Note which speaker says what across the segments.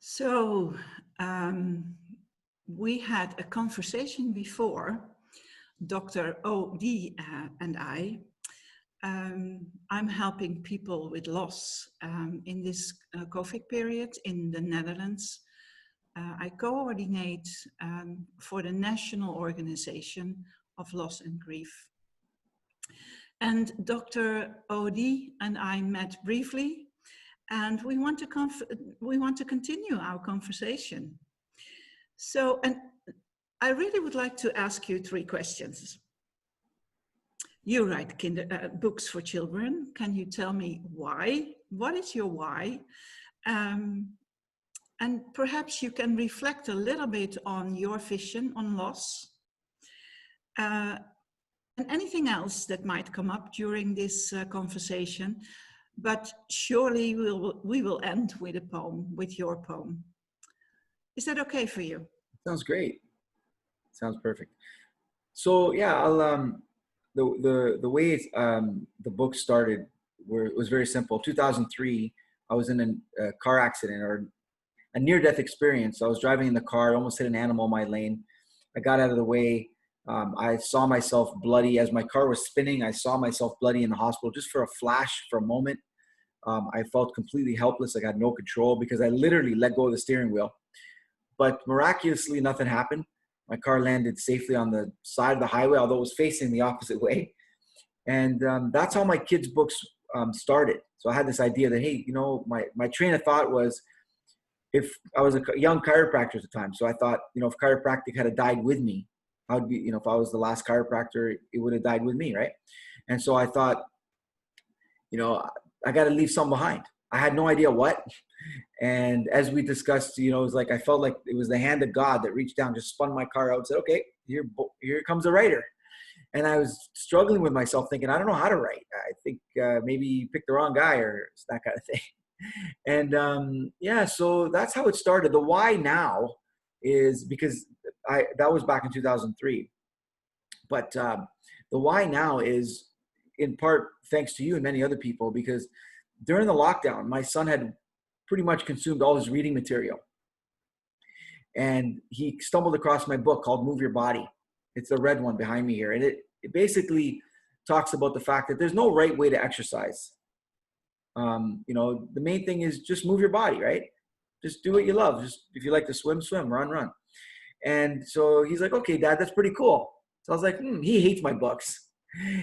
Speaker 1: So um, we had a conversation before, Dr. Oudi and I. I'm helping people with loss in this COVID period in the Netherlands. I coordinate for the National Organization of Loss and Grief. And Dr. Oudi and I met briefly, and we want to continue our conversation. So, and I really would like to ask you three questions. You write books for children. Can you tell me why? What is your why? And perhaps you can reflect a little bit on your vision on loss. And anything else that might come up during this conversation. But surely we will end with a poem, with your poem. Is that okay for you?
Speaker 2: Sounds great. Sounds perfect. So yeah, I'll the way the book started was very simple. 2003, I was in a car accident or a near-death experience. I was driving in the car, almost hit an animal in my lane. I got out of the way. I saw myself bloody as my car was spinning. I saw myself bloody in the hospital just for a flash, for a moment. I felt completely helpless. I had no control because I literally let go of the steering wheel. But miraculously, nothing happened. My car landed safely on the side of the highway, although it was facing the opposite way. And that's how my kids' books started. So I had this idea that, hey, you know, my train of thought was, if I was a young chiropractor at the time. So I thought, you know, if chiropractic had died with me, I would be, you know, if I was the last chiropractor, it would have died with me, right? And so I thought, you know, I got to leave something behind. I had no idea what. And as we discussed, you know, it was like I felt like it was the hand of God that reached down, just spun my car out and said, okay, here comes a writer. And I was struggling with myself thinking, I don't know how to write. I think maybe you picked the wrong guy or that kind of thing. And yeah, so that's how it started. The why now is because that was back in 2003. But the why now is in part thanks to you and many other people, because during the lockdown, my son had pretty much consumed all his reading material. And he stumbled across my book called Move Your Body. It's the red one behind me here. And it basically talks about the fact that there's no right way to exercise. You know, the main thing is just move your body, right? Just do what you love. Just if you like to swim, swim, run, run. And so he's like, okay, Dad, that's pretty cool. So I was like, he hates my books.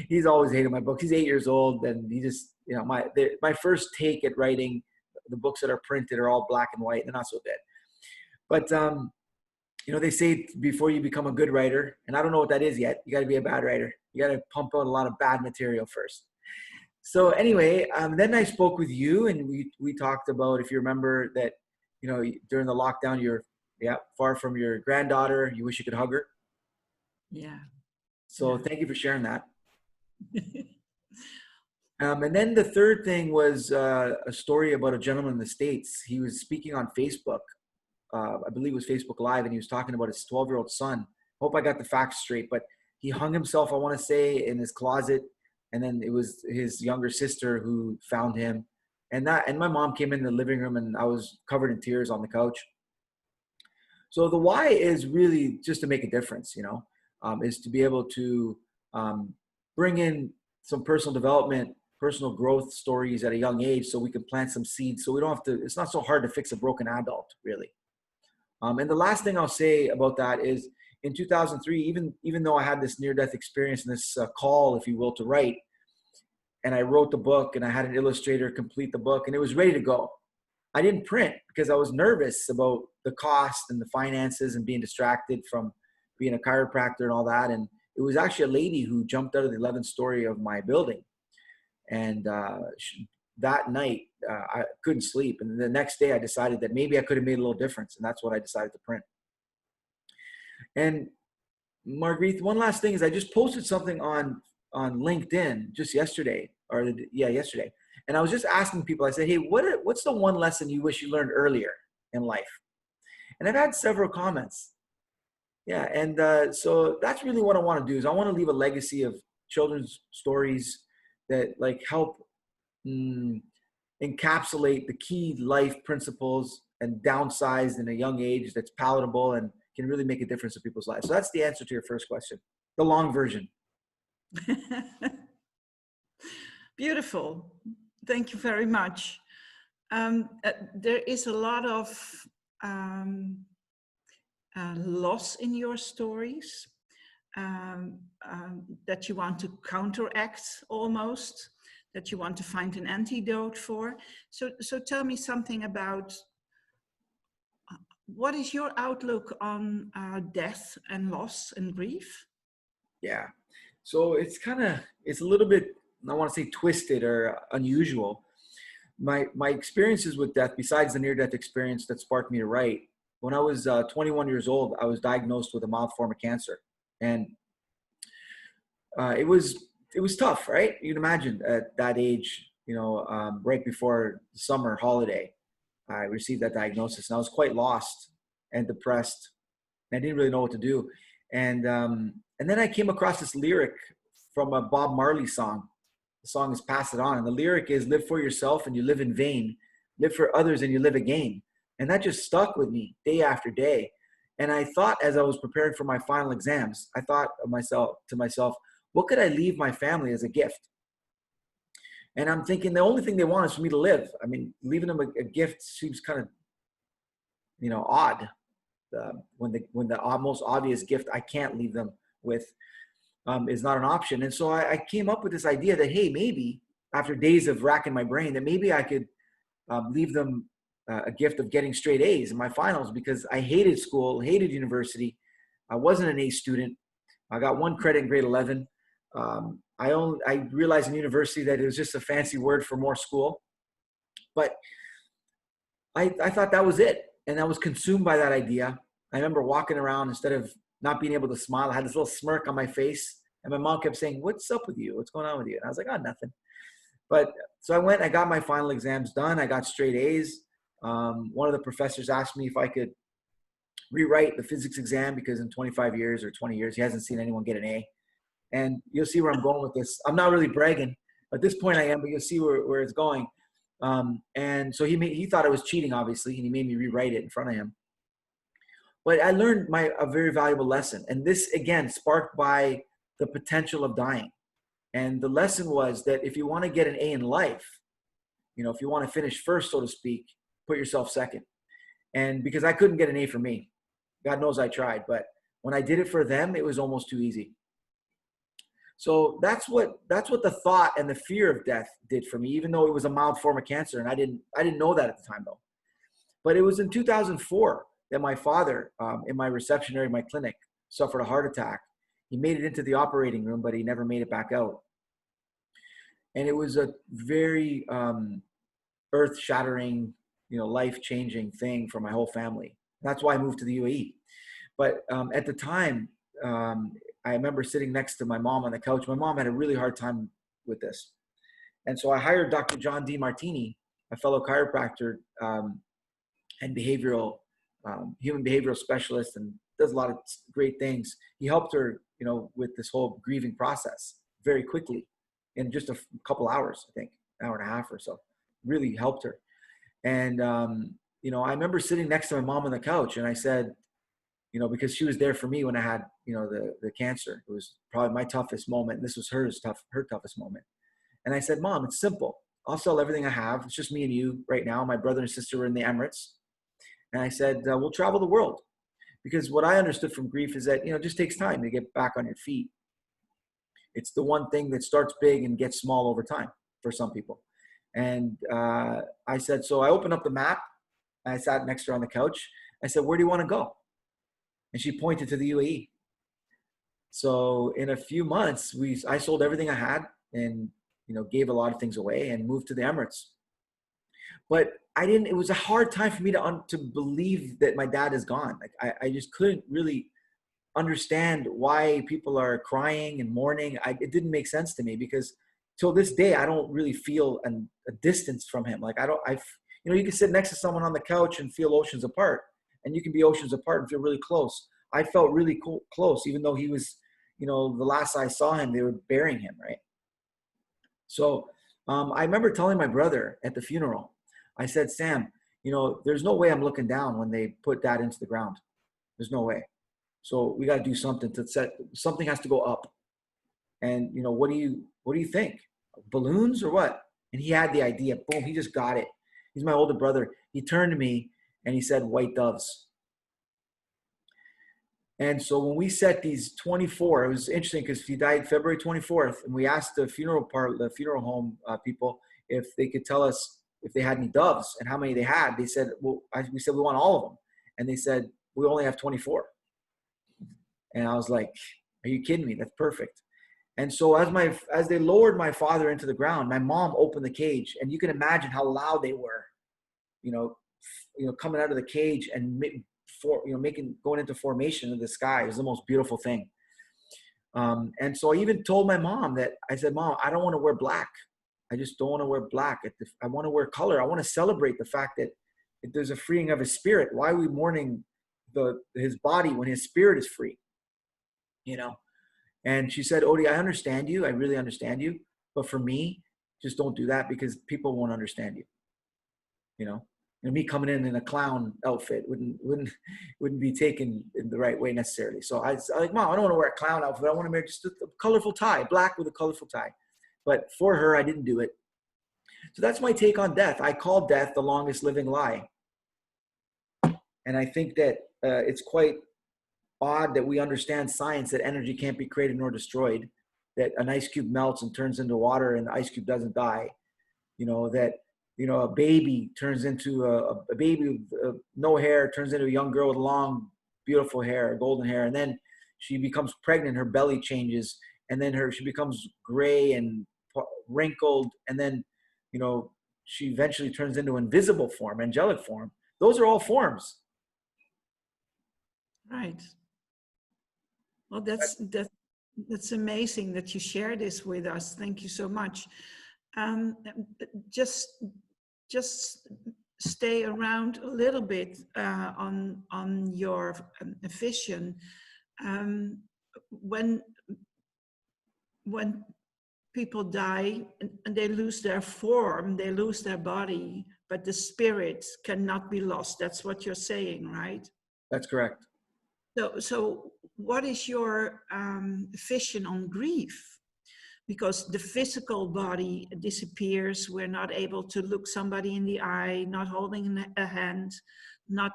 Speaker 2: He's always hated my books. He's 8 years old, and he just, you know, my first take at writing, the books that are printed are all black and white. They're not so good. But you know, they say before you become a good writer, and I don't know what that is yet, you got to be a bad writer. You got to pump out a lot of bad material first. So anyway, then I spoke with you, and we talked about, if you remember, that, you know, during the lockdown, you're far from your granddaughter. You wish you could hug her.
Speaker 1: Yeah.
Speaker 2: So Thank you for sharing that. And then the third thing was a story about a gentleman in the States. He was speaking on Facebook. I believe it was Facebook Live, and he was talking about his 12-year-old son. Hope I got the facts straight, but he hung himself, I want to say, in his closet. And then it was his younger sister who found him. And my mom came in the living room, and I was covered in tears on the couch. So the why is really just to make a difference, you know, is to be able to bring in some personal development, personal growth stories at a young age, so we can plant some seeds. So we don't have to, it's not so hard to fix a broken adult, really. And the last thing I'll say about that is, in 2003, even though I had this near-death experience and this call, if you will, to write, and I wrote the book, and I had an illustrator complete the book, and it was ready to go, I didn't print because I was nervous about the cost and the finances and being distracted from being a chiropractor and all that. And it was actually a lady who jumped out of the 11th story of my building. And that night, I couldn't sleep. And the next day, I decided that maybe I could have made a little difference. And that's what I decided to print. And Margreeth, one last thing is, I just posted something on LinkedIn just yesterday, yesterday. And I was just asking people, I said, hey, what's the one lesson you wish you learned earlier in life? And I've had several comments. Yeah, and so that's really what I want to do, is I want to leave a legacy of children's stories that like help encapsulate the key life principles and downsized in a young age that's palatable and can really make a difference in people's lives. So that's the answer to your first question, the long version.
Speaker 1: Beautiful. Thank you very much. There is a lot of loss in your stories that you want to counteract almost, that you want to find an antidote for. So tell me something about what is your outlook on death and loss and grief?
Speaker 2: Yeah. So it's a little bit, I want to say twisted or unusual. My experiences with death, besides the near-death experience that sparked me to write, when I was 21 years old, I was diagnosed with a mild form of cancer. And it was tough, right? You can imagine at that age, right before the summer holiday, I received that diagnosis, and I was quite lost and depressed. And I didn't really know what to do. And then I came across this lyric from a Bob Marley song. The song is "Pass It On," and the lyric is, "Live for yourself and you live in vain. Live for others and you live again." And that just stuck with me day after day. And I thought, as I was preparing for my final exams, I thought to myself, what could I leave my family as a gift? And I'm thinking the only thing they want is for me to live. I mean, leaving them a gift seems kind of, odd. When the most obvious gift I can't leave them with is not an option. And so I came up with this idea that, hey, maybe after days of racking my brain, that maybe I could leave them a gift of getting straight A's in my finals, because I hated school, hated university. I wasn't an A student. I got one credit in grade 11. I realized in university that it was just a fancy word for more school. But I thought that was it. And I was consumed by that idea. I remember walking around, instead of not being able to smile, I had this little smirk on my face. And my mom kept saying, "What's up with you? What's going on with you?" And I was like, "Oh, nothing." But so I went, I got my final exams done. I got straight A's. One of the professors asked me if I could rewrite the physics exam, because in 25 years or 20 years, he hasn't seen anyone get an A. And you'll see where I'm going with this. I'm not really bragging. At this point I am, but you'll see where it's going. And so he thought I was cheating, obviously, and he made me rewrite it in front of him. But I learned a very valuable lesson. And this, again, sparked by the potential of dying. And the lesson was that if you want to get an A in life, if you want to finish first, so to speak, put yourself second. And because I couldn't get an A for me, God knows I tried, but when I did it for them, it was almost too easy. So that's what the thought and the fear of death did for me, even though it was a mild form of cancer. And I didn't know that at the time, though. But it was in 2004 that my father, in my reception area, my clinic, suffered a heart attack. He made it into the operating room, but he never made it back out. And it was a very earth-shattering, life-changing thing for my whole family. That's why I moved to the UAE. But at the time, I remember sitting next to my mom on the couch. My mom had a really hard time with this. And so I hired Dr. John D. Martini, a fellow chiropractor and human behavioral specialist, and does a lot of great things. He helped her, with this whole grieving process very quickly in just a couple hours, I think, an hour and a half or so. Really helped her. And, I remember sitting next to my mom on the couch, and I said, because she was there for me when I had, the cancer. It was probably my toughest moment. And this was her toughest moment. And I said, "Mom, it's simple. I'll sell everything I have. It's just me and you right now. My brother and sister are in the Emirates." And I said, "We'll travel the world." Because what I understood from grief is that, it just takes time to get back on your feet. It's the one thing that starts big and gets small over time for some people. And I said, so I opened up the map. I sat next to her on the couch. I said, "Where do you want to go?" And she pointed to the UAE. So in a few months, I sold everything I had and, gave a lot of things away and moved to the Emirates. But it was a hard time for me to believe that my dad is gone. Like I just couldn't really understand why people are crying and mourning. It didn't make sense to me, because till this day, I don't really feel a distance from him. Like you can sit next to someone on the couch and feel oceans apart, and you can be oceans apart and feel really close. I felt really close, even though he was, the last I saw him, they were burying him, right? So I remember telling my brother at the funeral, I said, Sam, there's no way I'm looking down when they put that into the ground. There's no way. So we got to do something something has to go up. And, what do you think? Balloons or what? And he had the idea. Boom, he just got it. He's my older brother. He turned to me and he said, white doves. And so when we set these 24, it was interesting because he died February 24th, and we asked the funeral home people if they could tell us if they had any doves and how many they had. They said, we said we want all of them, and they said we only have 24. And I was like, are you kidding me? That's perfect. And so as they lowered my father into the ground, my mom opened the cage, and you can imagine how loud they were, coming out of the cage and going into formation in the sky. It was the most beautiful thing. And so I even told my mom that I said, Mom, I don't want to wear black. I just don't want to wear black. I want to wear color. I want to celebrate the fact that there's a freeing of his spirit. Why are we mourning his body when his spirit is free? And she said, Oudi, I understand you. I really understand you. But for me, just don't do that because people won't understand you. Me coming in a clown outfit wouldn't be taken in the right way necessarily. So I was like, Mom, I don't want to wear a clown outfit. I want to wear just a colorful tie, black with a colorful tie. But for her, I didn't do it. So that's my take on death. I call death the longest living lie. And I think that it's quite odd that we understand science that energy can't be created nor destroyed, that an ice cube melts and turns into water and the ice cube doesn't die. A baby turns into a baby with no hair, turns into a young girl with long, beautiful hair, golden hair. And then she becomes pregnant, her belly changes, and then she becomes gray and wrinkled. And then, she eventually turns into invisible form, angelic form. Those are all forms.
Speaker 1: Right. Well, that's amazing that you share this with us. Thank you so much. Just stay around a little bit on your vision. When people die and they lose their form, they lose their body, but the spirit cannot be lost. That's what you're saying, right?
Speaker 2: That's correct.
Speaker 1: So what is your vision on grief? Because the physical body disappears. We're not able to look somebody in the eye, not holding a hand, not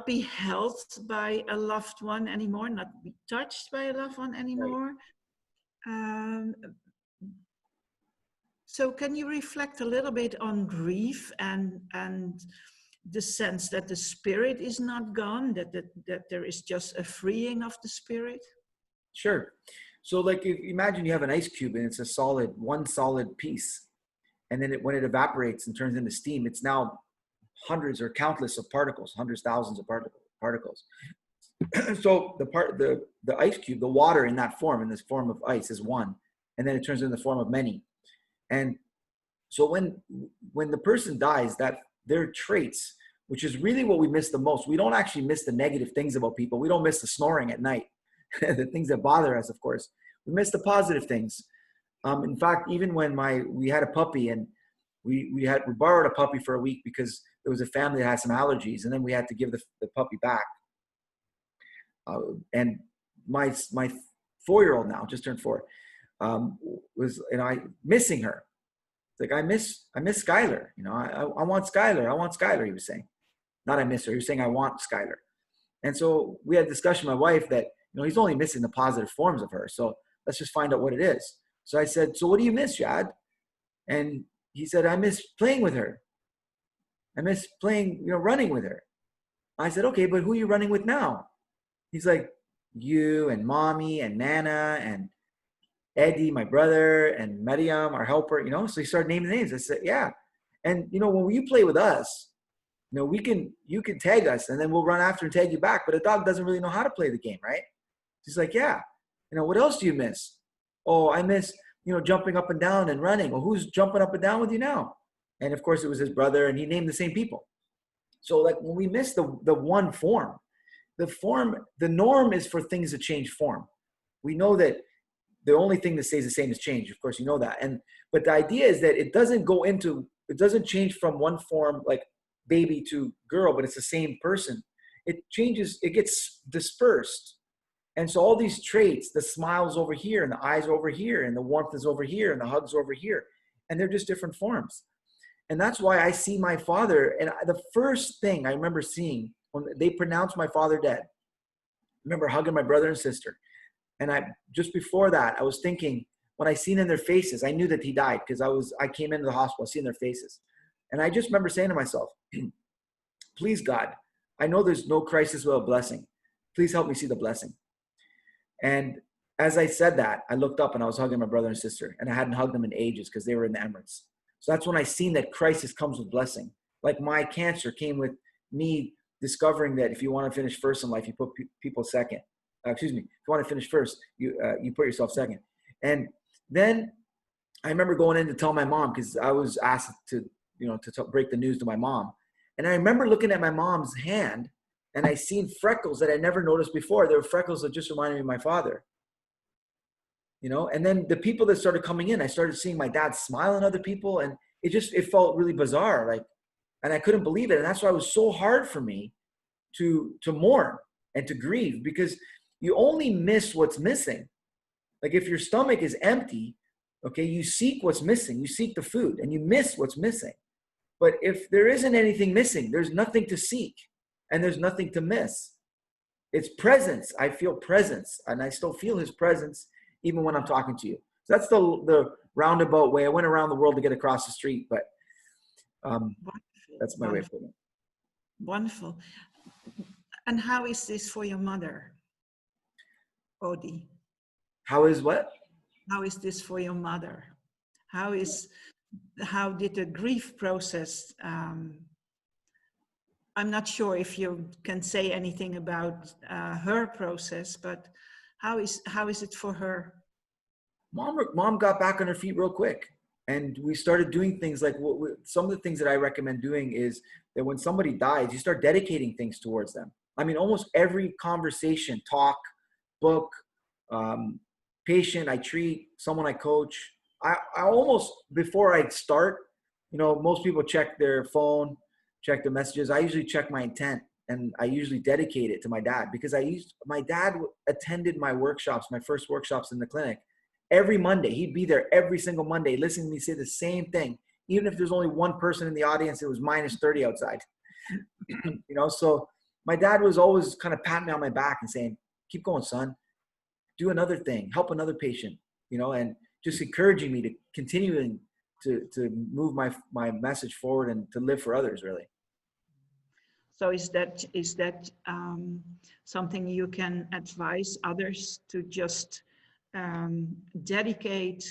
Speaker 1: be held by a loved one anymore, not be touched by a loved one anymore. Right. So can you reflect a little bit on grief and the sense that the spirit is not gone, that there is just a freeing of the spirit?
Speaker 2: Sure. So like, imagine you have an ice cube and it's one solid piece. And then when it evaporates and turns into steam, it's now hundreds or countless of particles, hundreds, thousands of particles. So the ice cube, the water in that form, in this form of ice, is one. And then it turns into the form of many. And so when the person dies, that their traits, which is really what we miss the most. We don't actually miss the negative things about people. We don't miss the snoring at night. The things that bother us, of course. We miss the positive things. In fact, even when we had a puppy and we borrowed a puppy for a week because there was a family that had some allergies, and then we had to give the puppy back. And my 4-year-old now, just turned 4, missing her. It's like, I miss Skylar. I want Skylar. I want Skylar, he was saying. Not I miss her. He was saying, I want Skylar. And so we had a discussion with my wife that, he's only missing the positive forms of her. So let's just find out what it is. So I said, so what do you miss, Jad? And he said, I miss playing with her. I miss playing, running with her. I said, okay, but who are you running with now? He's like, you and mommy and Nana and Eddie, my brother, and Mariam, our helper, so he started naming names. I said, yeah. And, when you play with us, you can tag us and then we'll run after and tag you back. But a dog doesn't really know how to play the game, right? He's like, yeah. What else do you miss? Oh, I miss, jumping up and down and running. Well, who's jumping up and down with you now? And of course it was his brother, and he named the same people. So like when we miss the one form, the norm is for things to change form. We know that the only thing that stays the same is change. Of course, you know that. But the idea is that it doesn't change from one form, like baby to girl, but it's the same person. It changes, it gets dispersed. And so all these traits, the smiles over here and the eyes over here and the warmth is over here and the hugs over here, and they're just different forms. And that's why I see my father. And the first thing I remember seeing when they pronounced my father dead, I remember hugging my brother and sister. And just before that, I was thinking, when I seen in their faces, I knew that he died because I came into the hospital, seeing their faces. And I just remember saying to myself, please God, I know there's no crisis without blessing. Please help me see the blessing. And as I said that, I looked up and I was hugging my brother and sister, and I hadn't hugged them in ages because they were in the Emirates. So that's when I seen that crisis comes with blessing. Like my cancer came with me discovering that if you want to finish first in life, you put people second. If you want to finish first, you put yourself second. And then I remember going in to tell my mom, because I was asked to break the news to my mom. And I remember looking at my mom's hand, and I seen freckles that I never noticed before. There were freckles that just reminded me of my father. And then the people that started coming in, I started seeing my dad smile at other people, and it felt really bizarre, and I couldn't believe it. And that's why it was so hard for me to mourn and to grieve, because you only miss what's missing. Like if your stomach is empty, okay, you seek what's missing, you seek the food, and you miss what's missing. But if there isn't anything missing, there's nothing to seek, and there's nothing to miss. It's presence. I feel presence, and I still feel his presence even when I'm talking to you. So that's the roundabout way. I went around the world to get across the street, but that's my way of putting it.
Speaker 1: Wonderful. And how is this for your mother, Oudi?
Speaker 2: How is what?
Speaker 1: How is this for your mother? How did the grief process, I'm not sure if you can say anything about her process, but how is it for her?
Speaker 2: Mom got back on her feet real quick, and we started doing things like some of the things that I recommend doing is that when somebody dies, you start dedicating things towards them. I mean, almost every conversation, talk, book, patient I treat, someone I coach, I almost, before I start, most people check their phone, check their messages. I usually check my intent, and I usually dedicate it to my dad, because my dad attended my workshops, my first workshops in the clinic. Every Monday, he'd be there every single Monday, listening to me say the same thing. Even if there's only one person in the audience, it was minus 30 outside. So my dad was always kind of patting me on my back and saying, keep going, son, do another thing, help another patient, and just encouraging me to continuing to move my message forward and to live for others, really.
Speaker 1: So is that something you can advise others to just dedicate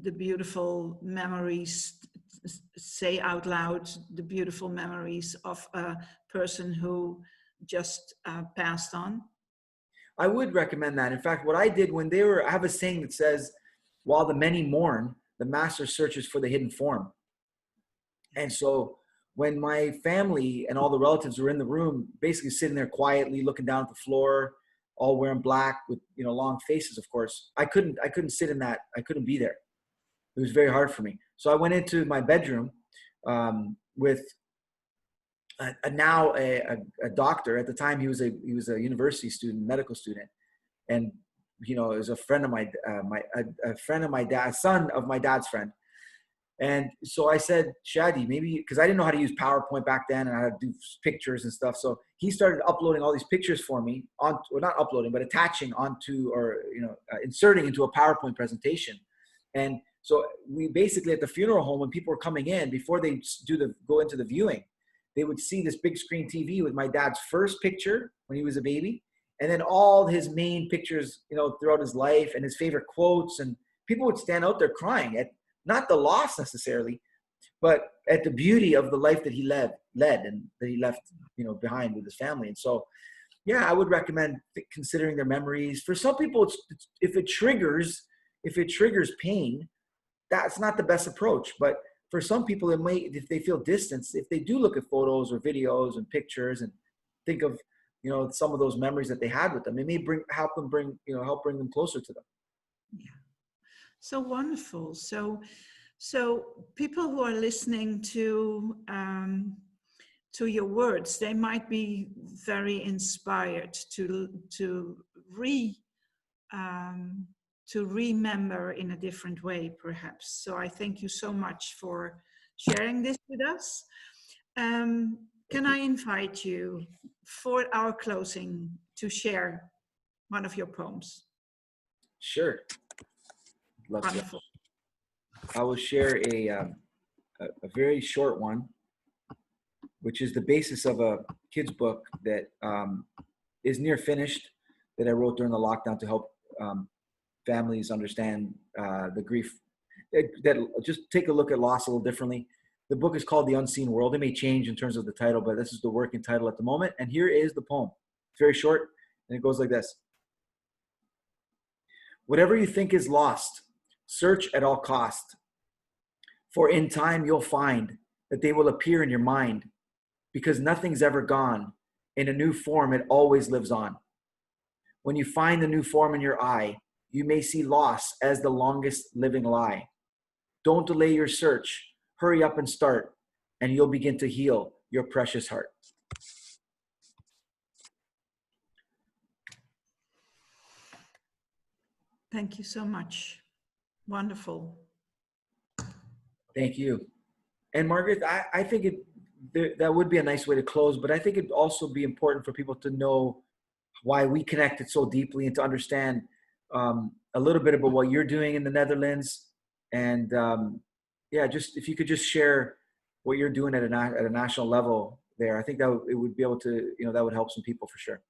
Speaker 1: the beautiful memories, say out loud the beautiful memories of a person who just passed on?
Speaker 2: I would recommend that. In fact, what I did I have a saying that says, while the many mourn, the master searches for the hidden form. And so when my family and all the relatives were in the room, basically sitting there quietly, looking down at the floor, all wearing black with, long faces, of course, I couldn't sit in that. I couldn't be there. It was very hard for me. So I went into my bedroom with a doctor. At the time, he was a university student, medical student, and it was a friend of my dad, son of my dad's friend. And so I said, Shadi, maybe, because I didn't know how to use PowerPoint back then and how to do pictures and stuff. So he started uploading all these pictures for me not uploading, but attaching onto, or, inserting into a PowerPoint presentation. And so we basically, at the funeral home, when people were coming in, before they go into the viewing, they would see this big screen TV with my dad's first picture when he was a baby, and then all his main pictures, throughout his life, and his favorite quotes. And people would stand out there crying at not the loss necessarily, but at the beauty of the life that he led and that he left, behind with his family. And so, yeah, I would recommend considering their memories. For some people, if it triggers pain, that's not the best approach. But for some people, it may, if they feel distance, if they do look at photos or videos and pictures and think of, some of those memories that they had with them. It may help bring them closer to them.
Speaker 1: Yeah. So wonderful. So people who are listening to your words, they might be very inspired um, to remember in a different way, perhaps. So I thank you so much for sharing this with us. Can I invite you for our closing to share one of your poems?
Speaker 2: Sure. Love to.
Speaker 1: Wonderful.
Speaker 2: I will share a very short one, which is the basis of a kid's book that is near finished, that I wrote during the lockdown to help families understand the grief, that just take a look at loss a little differently. The book is called The Unseen World. It may change in terms of the title, but this is the working title at the moment. And here is the poem. It's very short, and it goes like this. Whatever you think is lost, search at all cost. For in time you'll find that they will appear in your mind, because nothing's ever gone. In a new form, it always lives on. When you find the new form in your eye, you may see loss as the longest living lie. Don't delay your search. Hurry up and start, and you'll begin to heal your precious heart.
Speaker 1: Thank you so much. Wonderful.
Speaker 2: Thank you. And Margreeth, I think that would be a nice way to close, but I think it'd also be important for people to know why we connected so deeply and to understand a little bit about what you're doing in the Netherlands. And just if you could just share what you're doing at a national level there, I think that it would be able to, that would help some people for sure.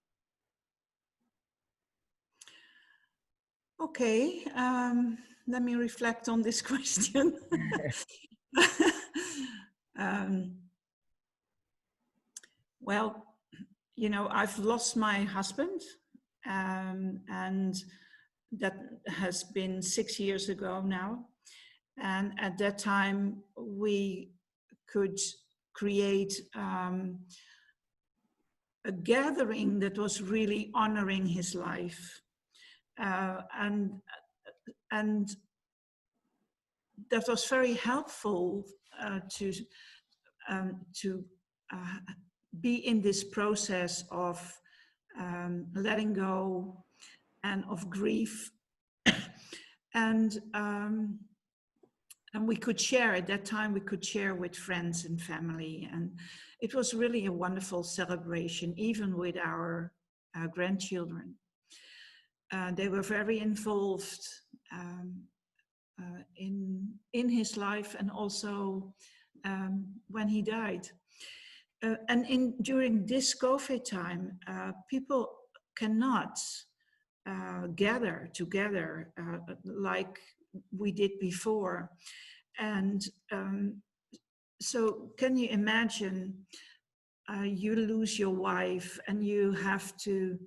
Speaker 1: Okay, let me reflect on this question. Well, I've lost my husband, and that has been 6 years ago now. And at that time, we could create a gathering that was really honoring his life. And that was very helpful to be in this process of letting go and of grief. And we could share, at that time, we could share with friends and family. And it was really a wonderful celebration, even with our grandchildren. They were very involved in his life, and also when he died. And during this COVID time, people cannot gather together like we did before. And so can you imagine you lose your wife and you have to,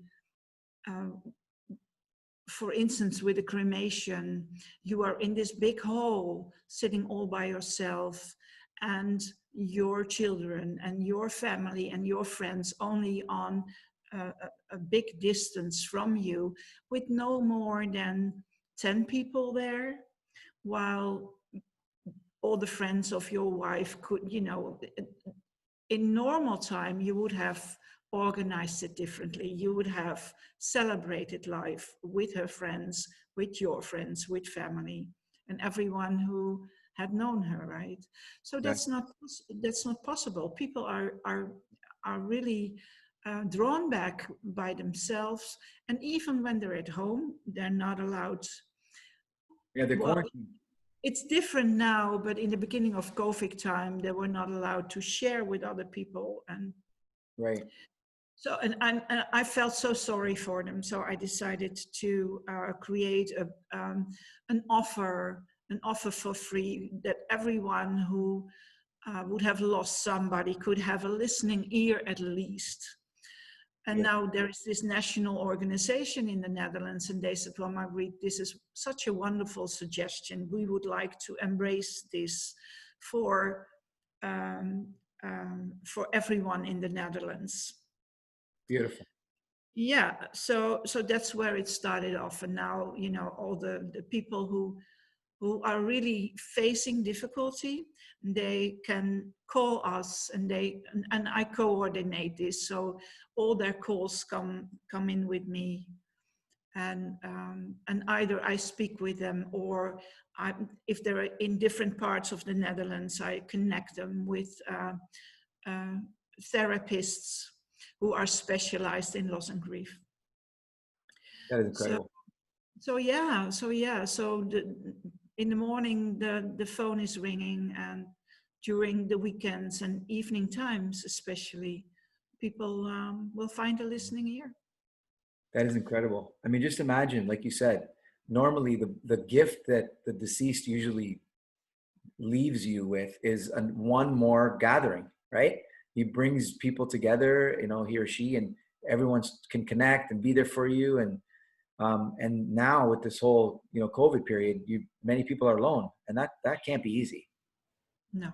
Speaker 1: for instance, with a cremation, you are in this big hall sitting all by yourself, and your children and your family and your friends only on a big distance from you, with no more than 10 people there, while all the friends of your wife could, in normal time, you would have organized it differently. You would have celebrated life with her friends, with your friends, with family, and everyone who had known her, right? So that's not possible. People are really drawn back by themselves, and even when they're at home, they're not allowed.
Speaker 2: Yeah, they're quarantined.
Speaker 1: It's different now, but in the beginning of COVID time, they were not allowed to share with other people. And
Speaker 2: right.
Speaker 1: So, and I felt so sorry for them. So I decided to create an offer for free, that everyone who would have lost somebody could have a listening ear at least. And now there is this national organization in the Netherlands, and they said, well, Margreeth, this is such a wonderful suggestion. We would like to embrace this for everyone in the Netherlands.
Speaker 2: Beautiful.
Speaker 1: Yeah, so that's where it started off, and now all the people who are really facing difficulty, they can call us, and I coordinate this, so all their calls come in with me, and either I speak with them, or if they're in different parts of the Netherlands, I connect them with uh, therapists who are specialized in loss and grief.
Speaker 2: That is
Speaker 1: So
Speaker 2: incredible.
Speaker 1: in the morning the phone is ringing, and during the weekends and evening times especially, people will find a listening ear.
Speaker 2: That is incredible. I mean, just imagine, like you said, normally the gift that the deceased usually leaves you with is one more gathering, right? He brings people together, he or she, and everyone can connect and be there for you. And now with this whole, COVID period, many people are alone, and that can't be easy.
Speaker 1: No.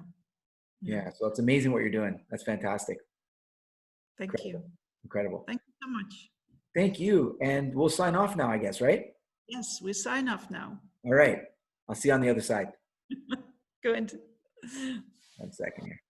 Speaker 2: Yeah. So it's amazing what you're doing. That's fantastic.
Speaker 1: Thank
Speaker 2: Incredible.
Speaker 1: you.
Speaker 2: Incredible.
Speaker 1: Thank you so much.
Speaker 2: Thank you. And we'll sign off now, I guess, right?
Speaker 1: Yes, we sign off now.
Speaker 2: All right. I'll see you on the other side.
Speaker 1: Good.
Speaker 2: 1 second here.